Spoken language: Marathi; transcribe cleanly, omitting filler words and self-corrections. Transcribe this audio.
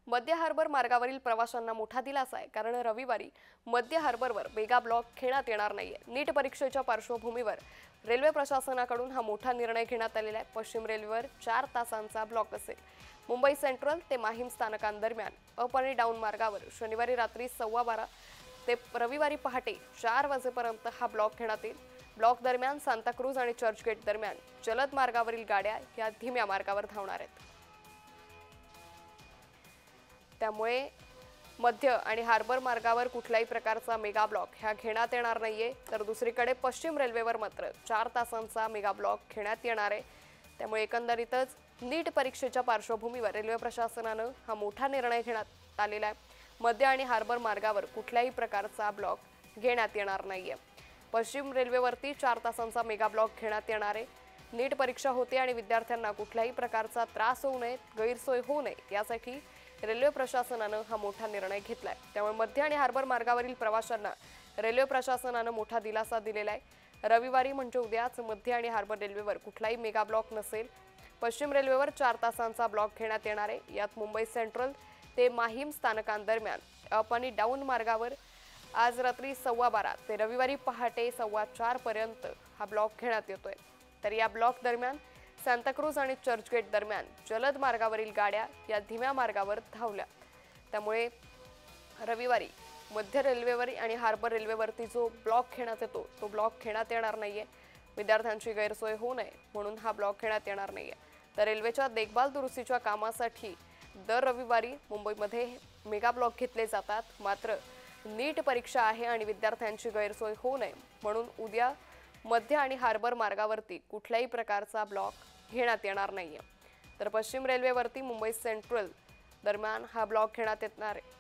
मध्य हार्बर मार्गावरील प्रवाशांना मोठा दिलासा आहे, कारण रविवारी मध्य हार्बरवर मेगा ब्लॉक घेण्यात येणार नाहीये। नीट परीक्षेच्या पार्श्वभूमीवर रेल्वे प्रशासनाकडून हा मोठा निर्णय घेण्यात आलेला आहे। पश्चिम रेल्वेवर 4 तासांचा ब्लॉक असेल। मुंबई सेंट्रल ते माहीम स्थानकांदरम्यान अप आणि डाऊन मार्गावर शनिवारी रात्री 12:15 ते रविवारी पहाटे 4 वाजेपर्यंत हा ब्लॉक घेण्यात येईल। ब्लॉक दरम्यान सांताक्रूज आणि चर्चगेट दरम्यान जलद मार्गावरील गाड्या या धीम्या मार्गावर धावणार आहेत। त्यामुळे मध्य आणि हार्बर मार्गावर कुठल्याही प्रकारचा मेगा ब्लॉक ह्या घेण्यात येणार नाहीये। तर दुसरीकडे पश्चिम रेल्वेवर मात्र 4 तासांचा मेगा ब्लॉक घेण्यात येणार आहे। त्यामुळे एकंदरीतच नीट परीक्षेच्या पार्श्वभूमीवर रेल्वे प्रशासनाने हा मोठा निर्णय घेण्यात आलेला आहे। मध्य आणि हार्बर मार्गावर कुठल्याही प्रकारचा ब्लॉक घेण्यात येणार नाहीये। पश्चिम रेल्वेवरती 4 तासांचा मेगा ब्लॉक घेण्यात येणार आहे। नीट परीक्षा होते आणि विद्यार्थ्यांना कुठल्याही प्रकारचा त्रास होऊ नये, गैरसोय होऊ नये यासाठी रेल्वे प्रशासनाने हा मोठा निर्णय घेतलाय। त्यामुळे मध्य आणि हार्बर मार्गावरील प्रवाशांना रेल्वे प्रशासनाने मोठा दिलासा दिलेला आहे। रविवारी म्हणजे उद्याच मध्य आणि हार्बर रेल्वेवर कुठलाही मेगा ब्लॉक नसेल। पश्चिम रेल्वेवर 4 तासांचा ब्लॉक घेण्यात येणार आहे। यात मुंबई सेंट्रल ते माहीम स्थानकांदरम्यान अप आणि डाऊन मार्गावर आज रात्री 12:15 ते रविवारी पहाटे 4:15 पर्यंत हा ब्लॉक घेण्यात येतोय। तर या ब्लॉक दरम्यान सांताक्रूज आणि चर्चगेट दरम्यान जलद मार्गावरील गाड्या या धीम्या मार्गावर धावल्या। त्यामुळे रविवारी मध्य रेल्वेवर आणि हार्बर रेल्वेवरती जो ब्लॉक घेण्यात येतो तो ब्लॉक घेण्यात येणार नाहीये। विद्यार्थ्यांची गैरसोय होऊ नये म्हणून हा ब्लॉक घेण्यात येणार नाहीये। तर रेल्वेच्या देखभाल दुरुस्तीच्या कामासाठी दर रविवारी मुंबईमध्ये मेगा ब्लॉक घेतले जातात। मात्र नीट परीक्षा आहे आणि विद्यार्थ्यांची गैरसोय होऊ नये म्हणून उद्या मध्य आणि हार्बर मार्गावरती कुठल्याही प्रकारचा ब्लॉक घेण्यात येणार नाहीये। तर पश्चिम रेल्वेवरती मुंबई सेंट्रल दरम्यान हा ब्लॉक घेण्यात येणार आहे।